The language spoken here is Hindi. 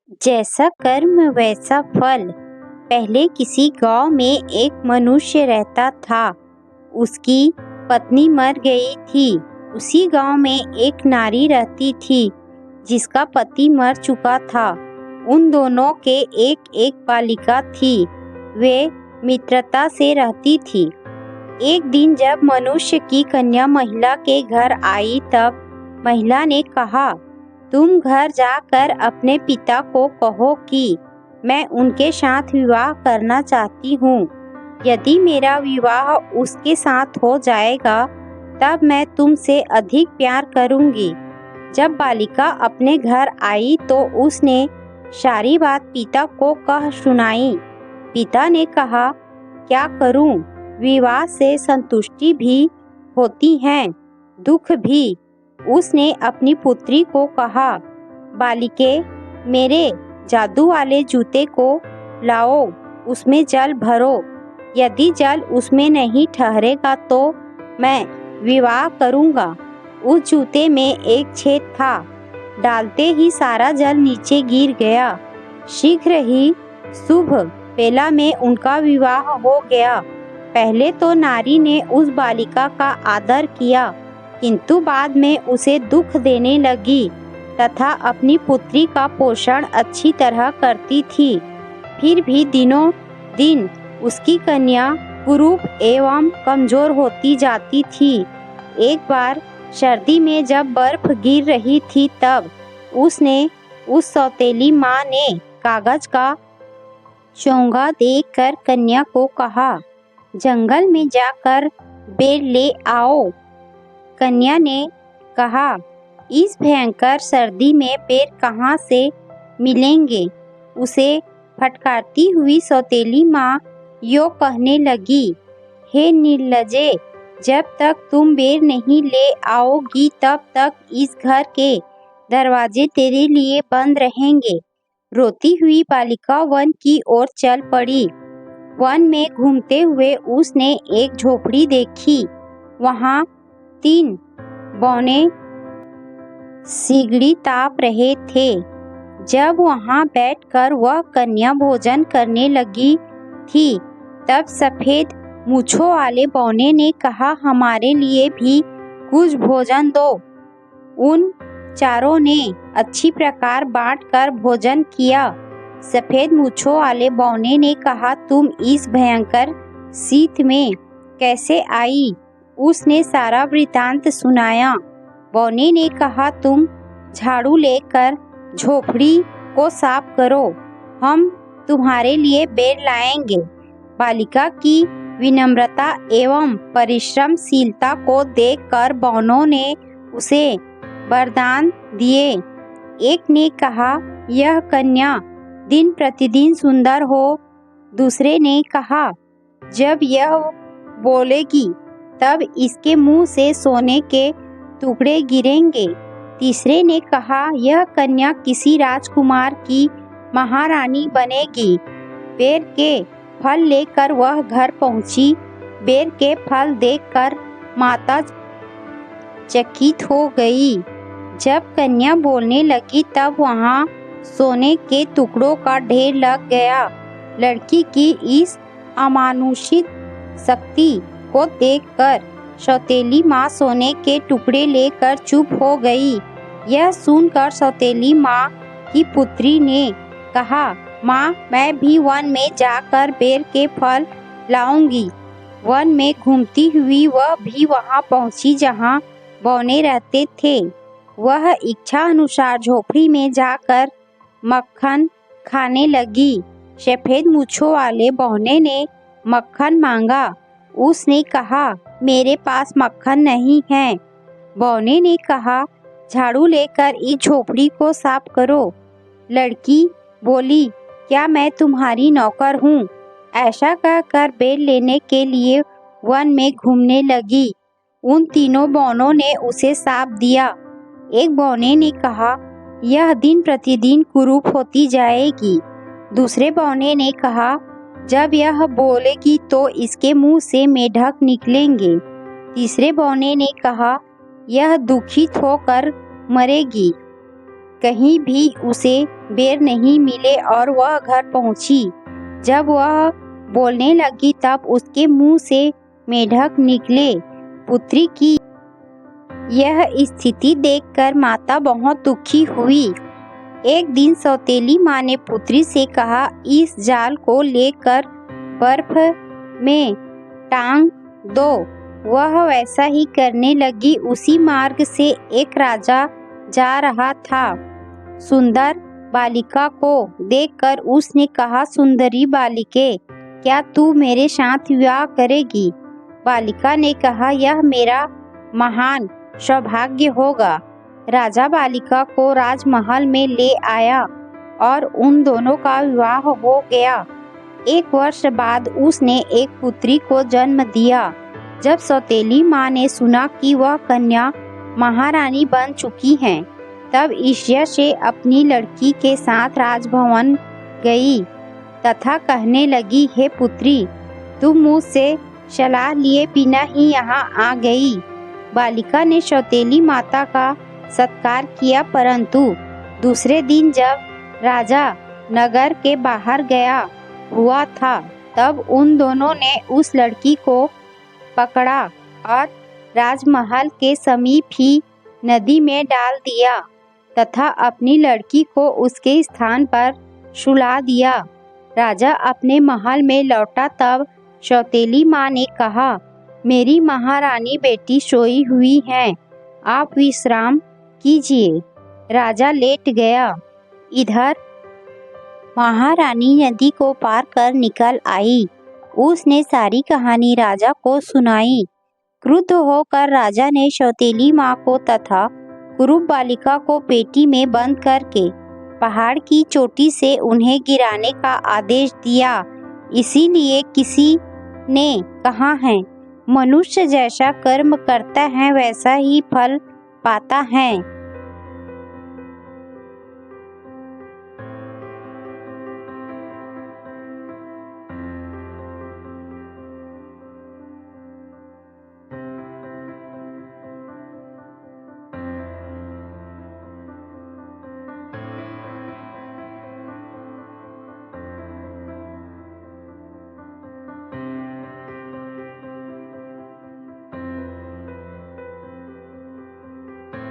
जैसा कर्म वैसा फल। पहले किसी गांव में एक मनुष्य रहता था। उसकी पत्नी मर गई थी। उसी गांव में एक नारी रहती थी जिसका पति मर चुका था। उन दोनों के एक एक बालिका थी। वे मित्रता से रहती थी। एक दिन जब मनुष्य की कन्या महिला के घर आई तब महिला ने कहा, तुम घर जाकर अपने पिता को कहो कि मैं उनके साथ विवाह करना चाहती हूँ। यदि मेरा विवाह उसके साथ हो जाएगा तब मैं तुमसे अधिक प्यार करूँगी। जब बालिका अपने घर आई तो उसने सारी बात पिता को कह सुनाई। पिता ने कहा, क्या करूँ? विवाह से संतुष्टि भी होती है, दुख भी। उसने अपनी पुत्री को कहा, बालिके, मेरे जादू वाले जूते को लाओ, उसमें जल भरो। यदि जल उसमें नहीं ठहरेगा तो मैं विवाह करूँगा। उस जूते में एक छेद था। डालते ही सारा जल नीचे गिर गया। शीघ्र ही शुभ बेला में उनका विवाह हो गया। पहले तो नारी ने उस बालिका का आदर किया, किंतु बाद में उसे दुख देने लगी तथा अपनी पुत्री का पोषण अच्छी तरह करती थी। फिर भी दिनों दिन उसकी कन्या कुरूप एवं कमजोर होती जाती थी। एक बार सर्दी में जब बर्फ गिर रही थी तब उसने उस सौतेली माँ ने कागज का चोंगा देकर कन्या को कहा, जंगल में जाकर बेर ले आओ। कन्या ने कहा, इस भयंकर सर्दी में बेर कहाँ से मिलेंगे? उसे फटकारती हुई सौतेली माँ यो कहने लगी, हे निर्लजे, जब तक तुम बेर नहीं ले आओगी तब तक इस घर के दरवाजे तेरे लिए बंद रहेंगे। रोती हुई बालिका वन की ओर चल पड़ी। वन में घूमते हुए उसने एक झोपड़ी देखी। वहाँ 3 बौने सिगड़ी ताप रहे थे। जब वहाँ बैठकर वह कन्या भोजन करने लगी थी तब सफेद मूंछों वाले बौने ने कहा, हमारे लिए भी कुछ भोजन दो। उन चारों ने अच्छी प्रकार बांटकर भोजन किया। सफेद मूंछों वाले बौने ने कहा, तुम इस भयंकर शीत में कैसे आई? उसने सारा वृतांत सुनाया। बौने ने कहा, तुम झाड़ू लेकर झोपड़ी को साफ करो, हम तुम्हारे लिए बेर लाएंगे। बालिका की विनम्रता एवं परिश्रमशीलता को देखकर बौनों ने उसे वरदान दिए। एक ने कहा, यह कन्या दिन प्रतिदिन सुंदर हो। दूसरे ने कहा, जब यह बोलेगी तब इसके मुंह से सोने के टुकड़े गिरेंगे। तीसरे ने कहा, यह कन्या किसी राजकुमार की महारानी बनेगी। बेर के फल लेकर वह घर पहुंची। बेर के फल देखकर माता चकित हो गई। जब कन्या बोलने लगी तब वहाँ सोने के टुकड़ों का ढेर लग गया। लड़की की इस अमानुषिक शक्ति को देखकर सौतेली माँ सोने के टुकड़े लेकर चुप हो गई। यह सुनकर सौतेली माँ की पुत्री ने कहा, माँ, मैं भी वन में जाकर बेर के फल लाऊंगी। वन में घूमती हुई वह भी वहाँ पहुँची जहाँ बौने रहते थे। वह इच्छा अनुसार झोपड़ी में जाकर मक्खन खाने लगी। सफेद मूंछों वाले बौने ने मक्खन मांगा। उसने कहा, मेरे पास मक्खन नहीं है। बौने ने कहा, झाड़ू लेकर इस झोपड़ी को साफ करो। लड़की बोली, क्या मैं तुम्हारी नौकर हूँ? ऐसा कहकर बेर लेने के लिए वन में घूमने लगी। उन तीनों बौनों ने उसे साप दिया। एक बौने ने कहा, यह दिन प्रतिदिन कुरूप होती जाएगी। दूसरे बौने ने कहा, जब यह बोलेगी तो इसके मुंह से मेढक निकलेंगे। तीसरे बौने ने कहा, यह दुखित होकर मरेगी, कहीं भी उसे बेर नहीं मिले और वह घर पहुंची। जब वह बोलने लगी तब उसके मुंह से मेढक निकले। पुत्री की यह स्थिति देखकर माता बहुत दुखी हुई। एक दिन सौतेली माँ ने पुत्री से कहा, इस जाल को लेकर बर्फ में टांग दो। वह वैसा ही करने लगी। उसी मार्ग से एक राजा जा रहा था। सुंदर बालिका को देखकर उसने कहा, सुंदरी बालिके, क्या तू मेरे साथ विवाह करेगी? बालिका ने कहा, यह मेरा महान सौभाग्य होगा। राजा बालिका को राजमहल में ले आया और उन दोनों का विवाह हो गया। 1 वर्ष बाद उसने एक पुत्री को जन्म दिया। जब सौतेली माँ ने सुना कि वह कन्या महारानी बन चुकी है, तब ईर्ष्या से अपनी लड़की के साथ राजभवन गई तथा कहने लगी, हे पुत्री, तुम मुझसे सलाह लिए बिना ही यहाँ आ गई। बालिका ने सौतेली माता का सत्कार किया, परंतु दूसरे दिन जब राजा नगर के बाहर गया हुआ था, तब उन दोनों ने उस लड़की को पकड़ा और राजमहल के समीप ही नदी में डाल दिया तथा अपनी लड़की को उसके स्थान पर सुला दिया। राजा अपने महल में लौटा तब सौतेली माँ ने कहा, मेरी महारानी बेटी सोई हुई है, आप विश्राम कीजिए। राजा लेट गया। इधर महारानी नदी को पार कर निकल आई। उसने सारी कहानी राजा को सुनाई। क्रुद्ध होकर राजा ने सौतेली माँ को तथा कुरूप बालिका को पेटी में बंद करके पहाड़ की चोटी से उन्हें गिराने का आदेश दिया। इसीलिए किसी ने कहा है, मनुष्य जैसा कर्म करता है वैसा ही फल पाता है।